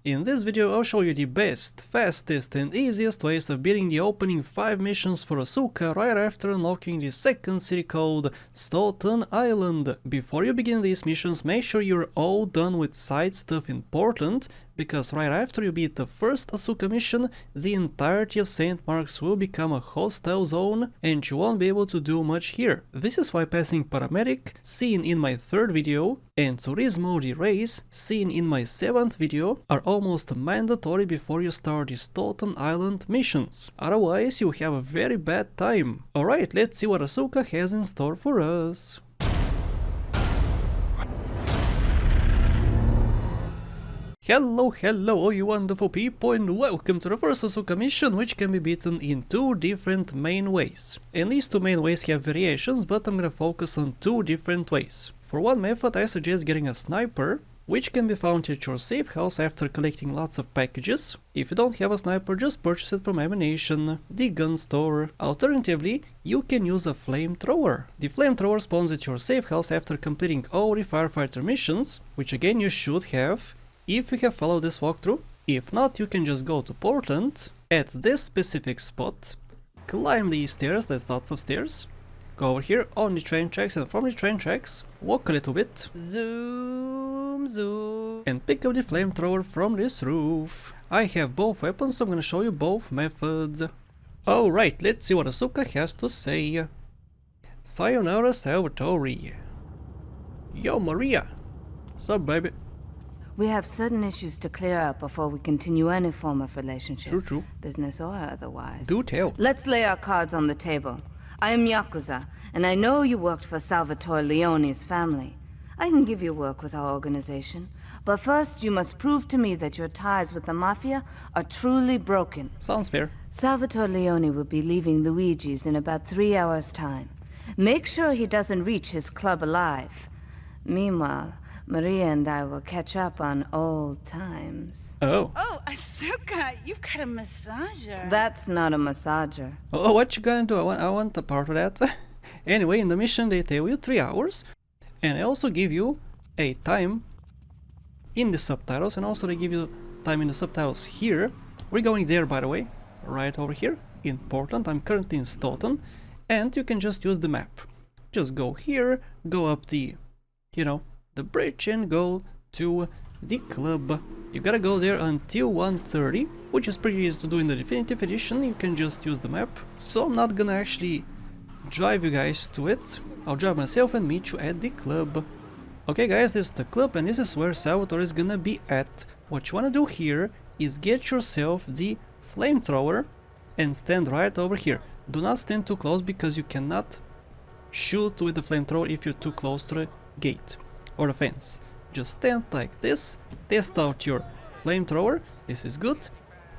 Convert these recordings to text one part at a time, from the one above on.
In this video I'll show you the best, fastest and easiest ways of beating the opening 5 missions for Asuka right after unlocking the second city called Staunton Island. Before you begin these missions, make sure you're all done with side stuff important, because right after you beat the first Asuka mission, the entirety of St. Mark's will become a hostile zone and you won't be able to do much here. This is why passing Paramedic, seen in my 3rd video, and Turismo the Race, seen in my 7th video, are almost mandatory before you start the Staunton Island missions. Otherwise you'll have a very bad time. Alright, let's see what Asuka has in store for us. Hello all you wonderful people, and welcome to the first Asuka mission, which can be beaten in 2 different main ways. And these 2 main ways have variations, but I'm gonna focus on 2 different ways. For one method I suggest getting a sniper, which can be found at your safe house after collecting lots of packages. If you don't have a sniper, just purchase it from Ammunition, the gun store. Alternatively, you can use a flamethrower. The flamethrower spawns at your safe house after completing all the firefighter missions, which again you should have if you have followed this walkthrough. If not, you can just go to Portland, at this specific spot, climb these stairs, there's lots of stairs, go over here on the train tracks, and from the train tracks, walk a little bit, zoom, and pick up the flamethrower from this roof. I have both weapons, so I'm gonna show you both methods. Alright, let's see what Asuka has to say. Sayonara Salvatore. Yo Maria. Sup baby? We have certain issues to clear up before we continue any form of relationship. True. Business or otherwise. Do tell. Let's lay our cards on the table. I am Yakuza, and I know you worked for Salvatore Leone's family. I can give you work with our organization, but first you must prove to me that your ties with the Mafia are truly broken. Sounds fair. Salvatore Leone will be leaving Luigi's in about 3 hours' time. Make sure he doesn't reach his club alive. Meanwhile, Maria and I will catch up on old times. Oh, Asuka, you've got a massager. That's not a massager. oh, what you gonna do? I want a part of that. Anyway, in the mission they tell you 3 hours, and I also give you a time in the subtitles, and also they give you time in the subtitles here. We're going there, by the way, right over here in Portland. I'm currently in Staunton, and you can just use the map. Just go here, go up the, the bridge, and go to the club. You gotta go there until 1:30, which is pretty easy to do in the definitive edition. You can just use the map, so I'm not gonna actually drive you guys to it. I'll drive myself and meet you at the club. Okay guys, this is the club, and this is where Salvatore is gonna be at. What you wanna do here is get yourself the flamethrower and stand right over here. Do not stand too close, because you cannot shoot with the flamethrower if you're too close to the gate or the fence. Just stand like this, test out your flamethrower, this is good,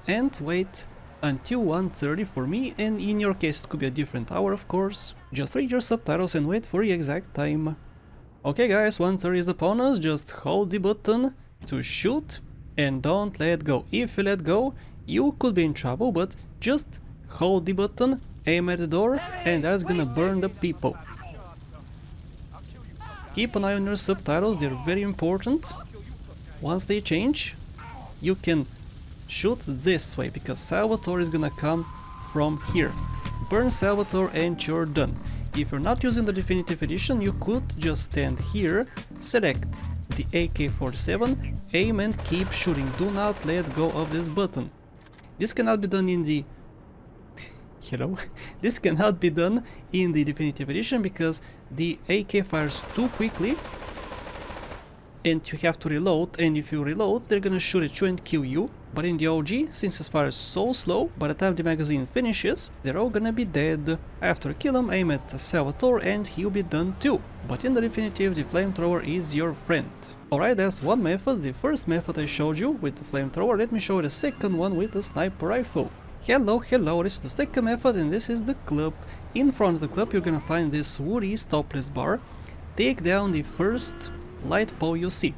and wait until 1:30 for me, and in your case it could be a different hour of course. Just read your subtitles and wait for the exact time. Okay guys, 1:30 is upon us. Just hold the button to shoot and don't let go. If you let go, you could be in trouble, but just hold the button, aim at the door, and that's gonna burn the people. Keep an eye on your subtitles, they're very important. Once they change, you can shoot this way, because Salvatore is gonna come from here. Burn Salvatore and you're done. If you're not using the definitive edition, you could just stand here, select the AK-47, aim and keep shooting. Do not let go of this button. This cannot be done in the This cannot be done in the definitive edition, because the AK fires too quickly and you have to reload, and if you reload they're gonna shoot at you and kill you. But in the OG, since it fires so slow, by the time the magazine finishes they're all gonna be dead. After kill him, aim at Salvatore and he'll be done too. But in the definitive, the flamethrower is your friend. Alright, that's one method. The first method I showed you with the flamethrower. Let me show you the second one with the sniper rifle. Hello, this is the second method, and this is the club. In front of the club you're gonna find this woody topless bar. Take down the first light pole you see.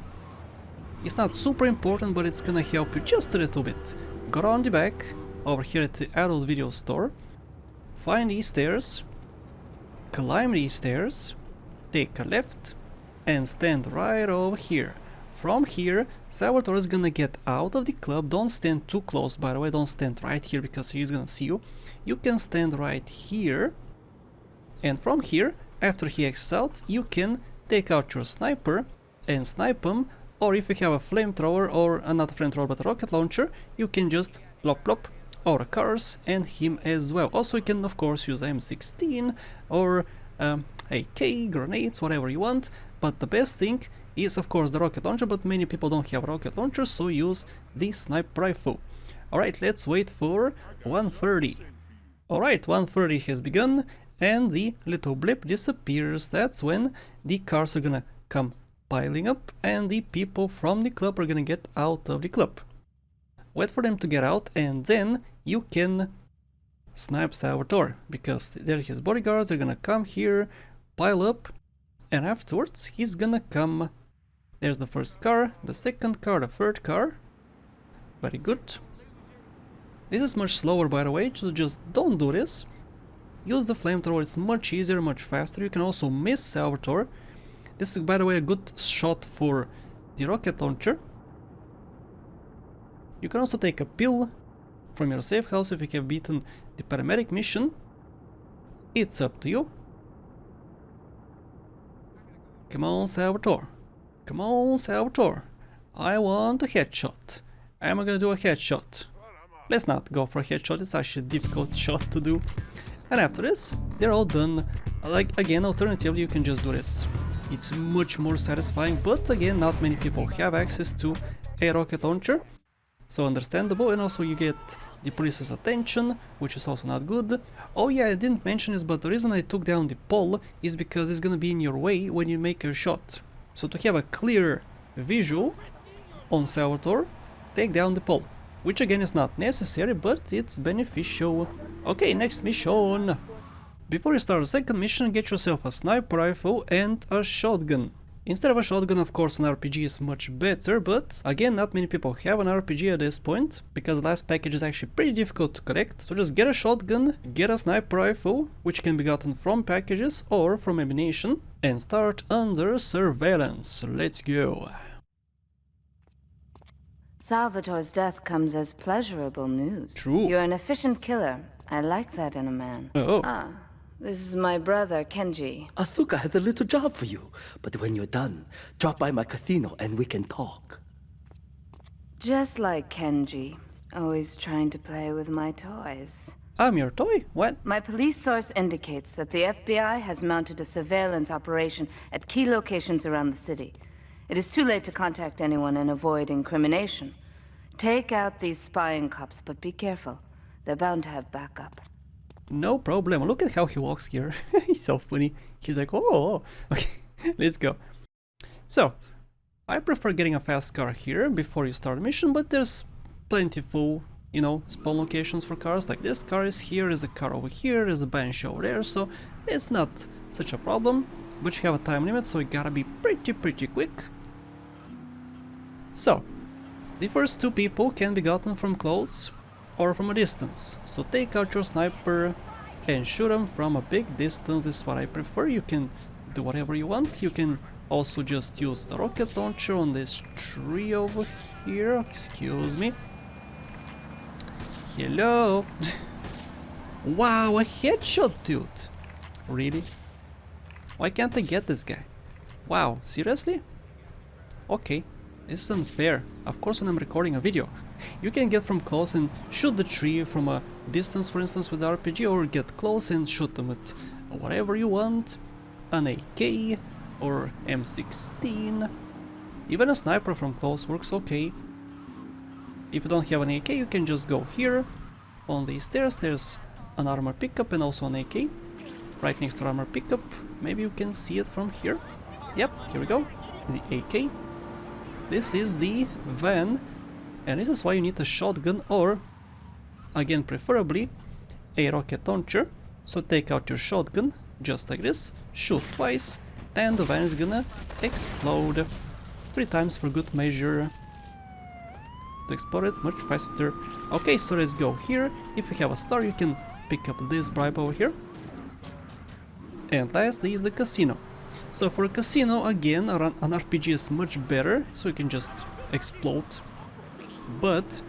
It's not super important, but it's gonna help you just a little bit. Go around the back, over here at the adult video store, find these stairs, climb these stairs, take a left, and stand right over here. from here, Salvatore is gonna get out of the club. Don't stand too close, by the way, don't stand right here because he's gonna see you. You can stand right here, and from here, after he exits out, you can take out your sniper and snipe him, or if you have a flamethrower, or not a flamethrower but a rocket launcher, you can just plop plop over cars and him as well. Also, you can of course use M16 or AK, grenades, whatever you want, but the best thing is of course the rocket launcher, but many people don't have rocket launchers, so use the sniper rifle. Alright, let's wait for 1:30. Alright, 1:30 has begun, and the little blip disappears. That's when the cars are gonna come piling up, and the people from the club are gonna get out of the club. Wait for them to get out, and then you can snipe Salvatore, because they're his bodyguards. They're gonna come here, pile up, and afterwards he's gonna come. There's the first car, the second car, the third car. Very good. This is much slower, by the way, so just don't do this. Use the flamethrower, it's much easier, much faster. You can also miss Salvatore. This is, by the way, a good shot for the rocket launcher. You can also take a pill from your safe house if you have beaten the paramedic mission. It's up to you. Come on, Salvatore. Come on, Salvatore. I want a headshot. I'm gonna do a headshot. Let's not go for a headshot, it's actually a difficult shot to do. And after this, they're all done. Like, again, alternatively, you can just do this. It's much more satisfying, but again, not many people have access to a rocket launcher. So understandable, and also you get the police's attention, which is also not good. Oh yeah, I didn't mention this, but the reason I took down the pole is because it's gonna be in your way when you make your shot. So to have a clear visual on Salvatore, take down the pole. Which again is not necessary, but it's beneficial. Okay, next mission. Before you start the second mission, get yourself a sniper rifle and a shotgun. Instead of a shotgun, of course, an RPG is much better, but again, not many people have an RPG at this point, because the last package is actually pretty difficult to collect. So just get a shotgun, get a sniper rifle, which can be gotten from packages or from ammunition, and start under surveillance. Let's go. Salvatore's death comes as pleasurable news. True. You're an efficient killer. I like that in a man. Oh. This is my brother, Kenji. Asuka had a little job for you, but when you're done, drop by my casino and we can talk. Just like Kenji, always trying to play with my toys. I'm your toy? What? My police source indicates that the FBI has mounted a surveillance operation at key locations around the city. It is too late to contact anyone and avoid incrimination. Take out these spying cops, but be careful. They're bound to have backup. No problem. Look at how he walks here. He's so funny. He's like, oh, okay, let's go. So, I prefer getting a fast car here before you start the mission, but there's plentiful, you know, spawn locations for cars. Like this car is here, there's a car over here, there's a bench over there, so it's not such a problem. But you have a time limit, so you gotta be pretty quick. So, the first two people can be gotten from close or from a distance. So take out your sniper and shoot them from a big distance. This is what I prefer. You can do whatever you want. You can also just use the rocket launcher on this tree over here. Excuse me. Hello. Wow, a headshot, dude. Really? Why can't I get this guy? Wow, seriously? Okay. This is unfair. Of course, when I'm recording a video, you can get from close and shoot the tree from a distance, for instance, with the RPG, or get close and shoot them with whatever you want. An AK or M16. Even a sniper from close works okay. If you don't have an AK, you can just go here. On these stairs, there's an armor pickup and also an AK. Right next to armor pickup. Maybe you can see it from here. Yep, here we go. The AK. This is the van, and this is why you need a shotgun or, again preferably, a rocket launcher. So take out your shotgun, just like this, shoot twice, and the van is gonna explode 3 times for good measure. To explode it much faster. Okay, so let's go here. If you have a star, you can pick up this bribe over here. And lastly is the casino. So for a casino, again, an RPG is much better, so you can just explode. But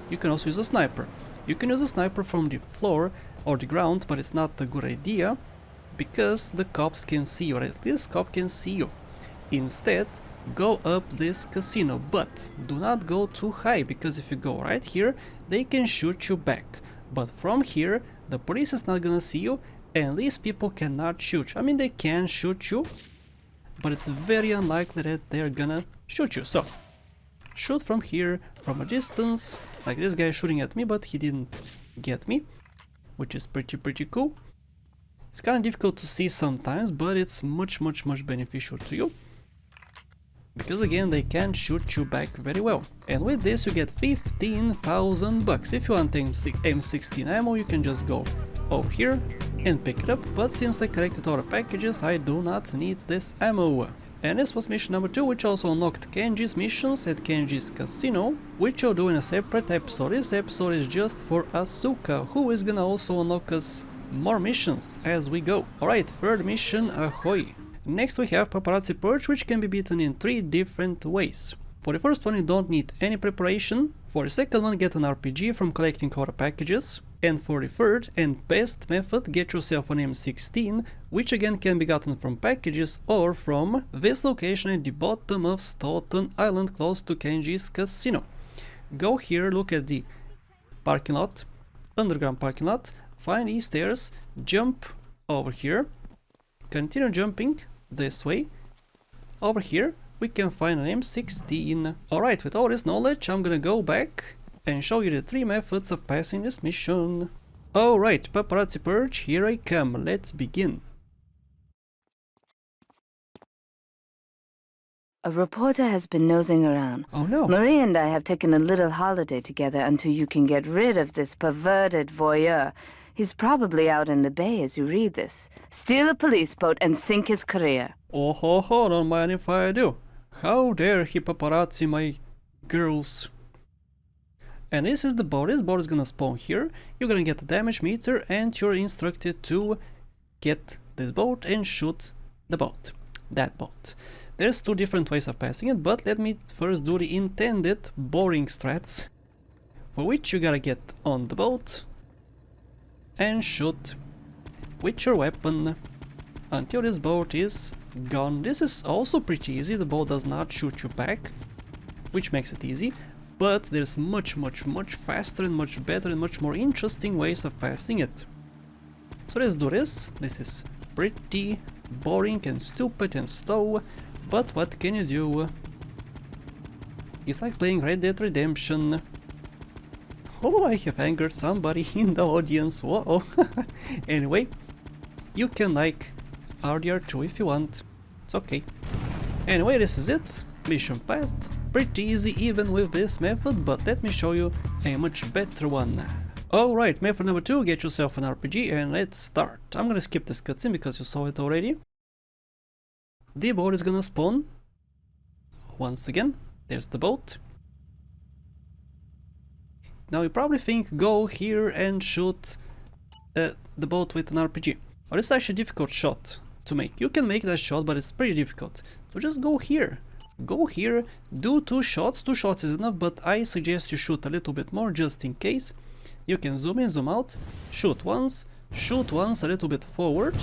you can also use a sniper. You can use a sniper from the floor or the ground, but it's not a good idea because the cops can see you, or at least cop can see you. Instead, go up this casino, but do not go too high, because if you go right here, they can shoot you back. But from here, the police is not gonna see you, and these people cannot shoot you. I mean, they can shoot you, but it's very unlikely that they're gonna shoot you. So, shoot from here, from a distance, like this guy shooting at me, but he didn't get me, which is pretty cool. It's kind of difficult to see sometimes, but it's much beneficial to you. Because again, they can shoot you back very well. And with this you get 15,000 bucks. If you want M16 ammo, you can just go over here and pick it up, but since I collected all the packages, I do not need this ammo. And this was mission number 2, which also unlocked Kenji's missions at Kenji's casino, which I'll do in a separate episode. This episode is just for Asuka, who is gonna also unlock us more missions as we go. Alright, third mission, ahoy! Next we have Paparazzi Purge, which can be beaten in 3 different ways. For the first one, you don't need any preparation. For the second one, get an RPG from collecting all the packages. And for the third and best method, get yourself an M16, which again can be gotten from packages or from this location at the bottom of Staunton Island, close to Kenji's casino. Go here, look at the parking lot, underground parking lot, find these stairs, jump over here, continue jumping this way. Over here we can find an M16. Alright, with all this knowledge, I'm gonna go back and show you the 3 methods of passing this mission. Alright, Paparazzi Purge, here I come, let's begin. A reporter has been nosing around. Oh no. Marie and I have taken a little holiday together until you can get rid of this perverted voyeur. He's probably out in the bay as you read this. Steal a police boat and sink his career. Oh ho ho, don't mind if I do. How dare he paparazzi my girls. And this is the boat. This boat is gonna spawn here. You're gonna get a damage meter and you're instructed to get this boat and shoot the boat. That boat. There's 2 different ways of passing it, but let me first do the intended boring strats, for which you gotta get on the boat and shoot with your weapon until this boat is gone. This is also pretty easy. The boat does not shoot you back, which makes it easy, but there's much faster and much better and much more interesting ways of passing it. So let's do this. This is pretty boring and stupid and slow, but what can you do? It's like playing Red Dead Redemption. Oh, I have angered somebody in the audience, whoa. Anyway, you can like RDR2 if you want, it's okay. Anyway, this is it, mission passed, pretty easy even with this method, but let me show you a much better one. Alright, method number 2, get yourself an RPG and let's start. I'm gonna skip this cutscene because you saw it already. The boat is gonna spawn. Once again, there's the boat. Now you probably think, go here and shoot the boat with an RPG. Well, it's actually a difficult shot to make. You can make that shot, but it's pretty difficult. So just go here. Go here, do 2 shots. 2 shots is enough, but I suggest you shoot a little bit more just in case. You can zoom in, zoom out, shoot once a little bit forward,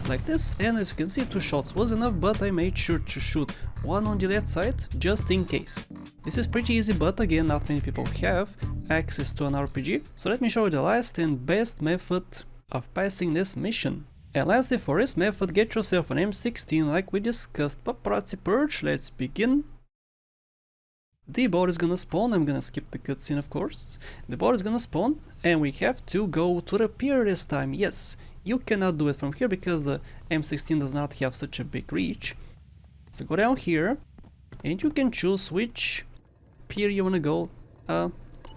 like this, and as you can see 2 shots was enough, but I made sure to shoot 1 on the left side, just in case. This is pretty easy, but again, not many people have access to an RPG, so let me show you the last and best method of passing this mission. And lastly, for this method, get yourself an M16 like we discussed. Paparazzi Purge, let's begin. The boat is gonna spawn. I'm gonna skip the cutscene, of course. The boat is gonna spawn, and we have to go to the pier this time. Yes, you cannot do it from here because the M16 does not have such a big reach. So go down here, and you can choose which pier you wanna go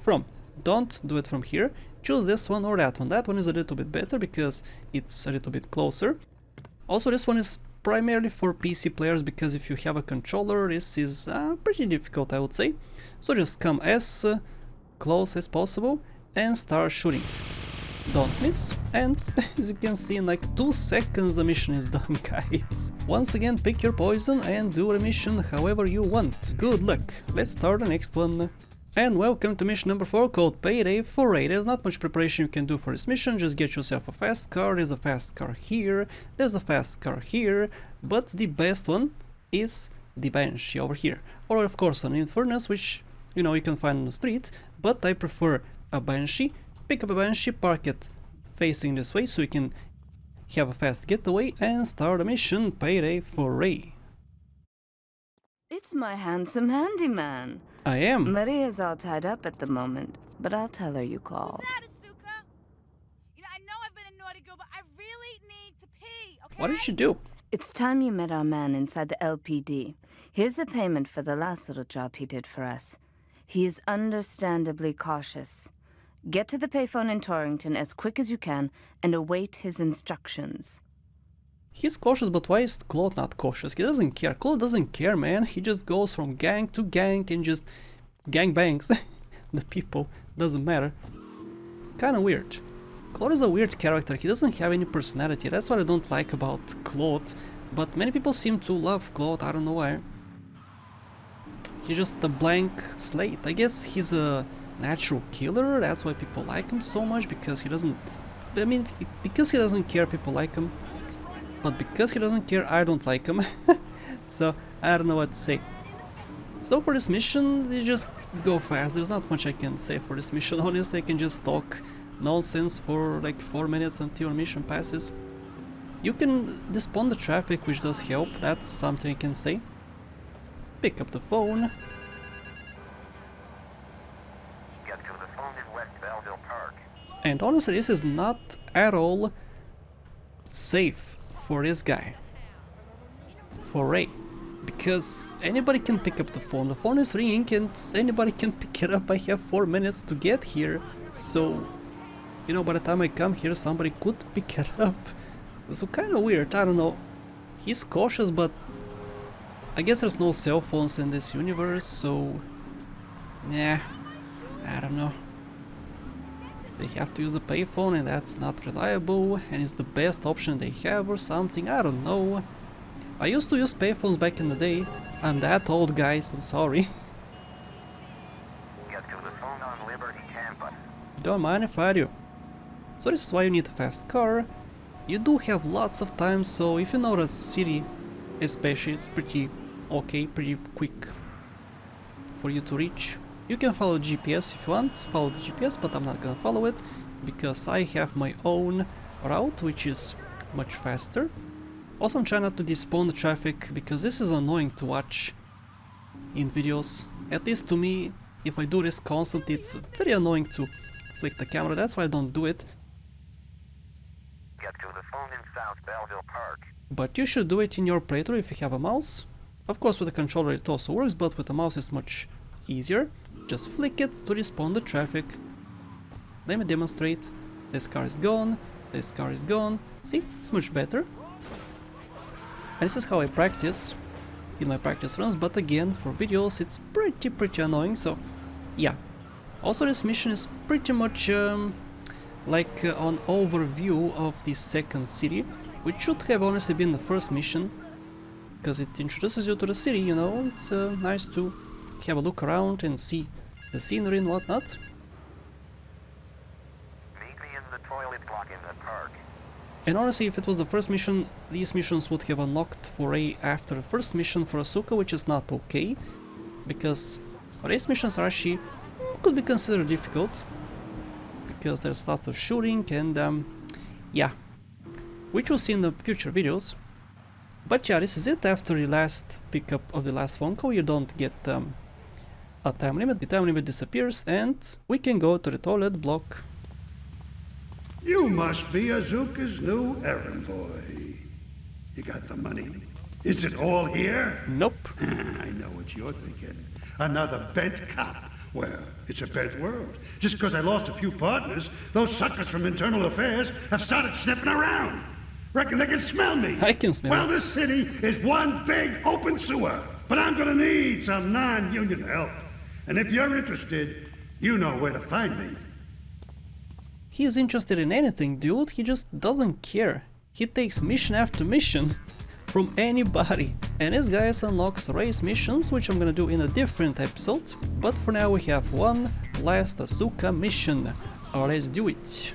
from. Don't do it from here. Choose this one or that one. That one is a little bit better because it's a little bit closer. Also, this one is primarily for PC players because if you have a controller, this is pretty difficult, I would say. So just come as close as possible and start shooting. Don't miss, and as you can see, in like 2 seconds the mission is done, guys. Once again, pick your poison and do the mission however you want. Good luck. Let's start the next one. And welcome to mission number 4 called Payday Foray. There's not much preparation you can do for this mission, just get yourself a fast car. There's a fast car here, there's a fast car here, but the best one is the Banshee over here. Or of course an Infernus, which you know you can find on the street, but I prefer a Banshee. Pick up a Banshee, park it facing this way so you can have a fast getaway and start a mission, Payday Foray. It's my handsome handyman. I am. Maria's all tied up at the moment, but I'll tell her you called. What's that, Asuka? You know, I know I've been a naughty girl, but I really need to pee, okay? What did you do? It's time you met our man inside the LPD. Here's a payment for the last little job he did for us. He is understandably cautious. Get to the payphone in Torrington as quick as you can and await his instructions. He's cautious, but why is Claude not cautious? He doesn't care. Claude doesn't care, man. He just goes from gang to gang and just gang bangs the people. Doesn't matter. It's kind of weird. Claude is a weird character. He doesn't have any personality. That's what I don't like about Claude. But many people seem to love Claude. I don't know why. He's just a blank slate. I guess he's a natural killer. That's why people like him so much, because he doesn't... I mean, because he doesn't care, people like him. But because he doesn't care, I don't like him. So, I don't know what to say. So for this mission, you just go fast. There's not much I can say for this mission. Honestly, I can just talk nonsense for like 4 minutes until a mission passes. You can despawn the traffic, which does help. That's something I can say. Pick up the phone. Get to the phone in West Belleville Park. And honestly, this is not at all safe for this guy. For Ray. Because anybody can pick up the phone. The phone is ringing and anybody can pick it up. I have 4 minutes to get here. So, you know, by the time I come here, somebody could pick it up. So kind of weird, I don't know. He's cautious, but I guess there's no cell phones in this universe, so... yeah, I don't know. They have to use the payphone and that's not reliable, and it's the best option they have or something, I don't know. I used to use payphones back in the day. I'm that old, guys, I'm sorry. Get to the phone on Liberty Campus. Don't mind if I do. So this is why you need a fast car. You do have lots of time, so if you know the city, especially, it's pretty okay, pretty quick for you to reach. You can follow GPS if you want, follow the GPS, but I'm not gonna follow it because I have my own route, which is much faster. Also, I'm trying not to despawn the traffic because this is annoying to watch in videos. At least to me, if I do this constantly, it's very annoying to flick the camera. That's why I don't do it. Get to the phone in South Belleville Park. But you should do it in your playthrough if you have a mouse. Of course, with a controller it also works, but with a mouse it's much easier. Just flick it to respawn the traffic. Let me demonstrate. This car is gone, this car is gone. See, it's much better. And this is how I practice in my practice runs, but again, for videos it's pretty annoying, so yeah. Also, this mission is pretty much like an overview of the second city, which should have honestly been the first mission, because it introduces you to the city, you know. It's nice to have a look around and see the scenery and whatnot. Meet me in the toilet block in the park. And honestly, if it was the first mission, these missions would have unlocked for Ray after the first mission for Asuka, which is not okay, because Ray's missions are actually could be considered difficult, because there's lots of shooting and yeah, which we'll see in the future videos. But yeah, this is it. After the last pickup of the last phone call, you don't get a time limit. The time limit disappears and we can go to the toilet block. You must be Azuka's new errand boy. You got the money? Is it all here? Nope. I know what you're thinking. Another bent cop. Well, it's a bent world. Just because I lost a few partners, those suckers from Internal Affairs have started sniffing around. Reckon they can smell me. I can smell Well, it. this city is one big open sewer. But I'm gonna need some non-union help. And if you're interested, you know where to find me. he's interested in anything, dude. He just doesn't care. He takes mission after mission from anybody. And this guy unlocks race missions, which I'm gonna do in a different episode. But for now we have one last Asuka mission. Let's do it.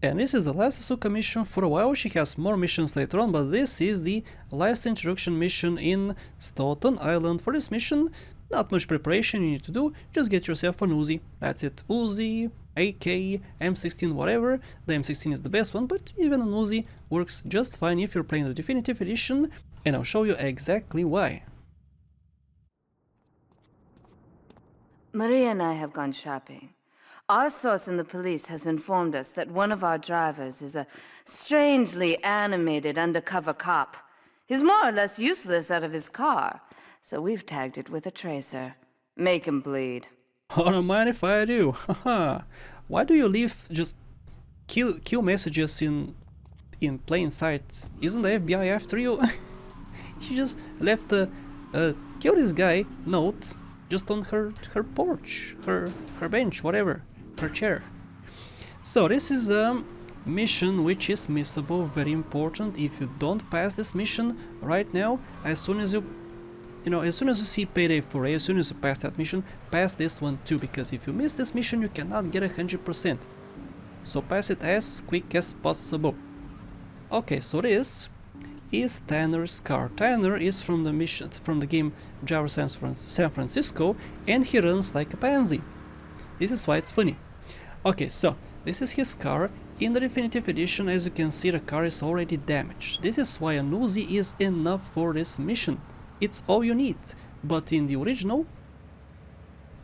And this is the last Asuka mission for a while. She has more missions later on, but this is the last introduction mission in Staunton Island. For this mission, not much preparation you need to do, just get yourself an Uzi. That's it. Uzi, AK, M16, whatever. The M16 is the best one, but even an Uzi works just fine if you're playing the Definitive Edition, and I'll show you exactly why. Maria and I have gone shopping. Our source in the police has informed us that one of our drivers is a strangely animated undercover cop. He's more or less useless out of his car, so we've tagged it with a tracer. Make him bleed. I don't mind if I do. Haha. Why do you leave just kill messages in plain sight? Isn't the FBI after you? She just left a kill this guy note just on her porch, her bench, whatever, her chair. So this is a mission which is missable, very important. If you don't pass this mission right now, as soon as you see Payday 4A, as soon as you pass that mission, pass this one too, because if you miss this mission you cannot get 100%. So pass it as quick as possible. Okay, so this is Tanner's car. Tanner is from the game Driver San Francisco, and he runs like a pansy. This is why it's funny. Okay, so this is his car. In the Definitive Edition, as you can see, the car is already damaged. This is why an Uzi is enough for this mission. It's all you need. But in the original,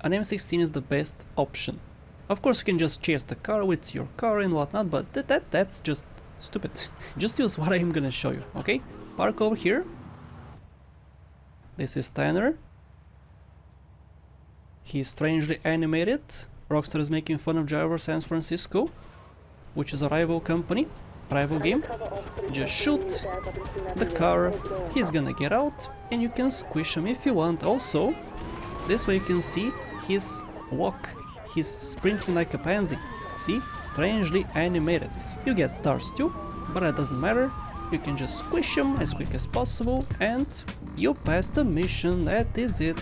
an M16 is the best option. Of course, you can just chase the car with your car and whatnot, but that's just stupid. Just use what I'm gonna show you, okay? Park over here. This is Tanner. He's strangely animated. Rockstar is making fun of Driver San Francisco, which is a rival company, rival game. Just shoot the car, he's gonna get out, and you can squish him if you want. Also, this way you can see his walk. He's sprinting like a pansy. See? Strangely animated. You get stars too, but that doesn't matter. You can just squish him as quick as possible and you pass the mission. That is it.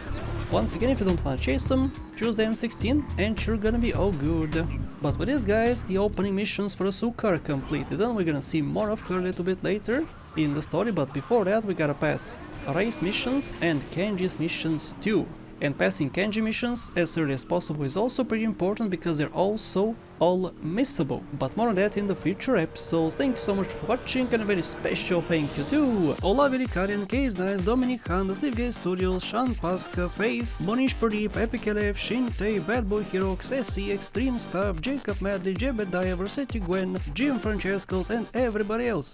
Once again, if you don't want to chase him, choose the M16 and you're gonna be all good. But with this, guys, the opening missions for Asuka are completed, and we're gonna see more of her a little bit later in the story, but before that we gotta pass race missions and Kenji's missions too. And passing Kenji missions as early as possible is also pretty important because they're also all missable. But more on that in the future episodes. Thank you so much for watching, and a very special thank you to Ola Velikarian, Case Nice, Dominic Han, The Sleep Gay Studios, Sean Pasca, Faith, Monish Pradeep, Epic LF, Shinte, Bad Boy Hero, Xessi, Extreme Stuff, Jacob Madley, Jebediah, Versetti Gwen, Jim Francescos, and everybody else.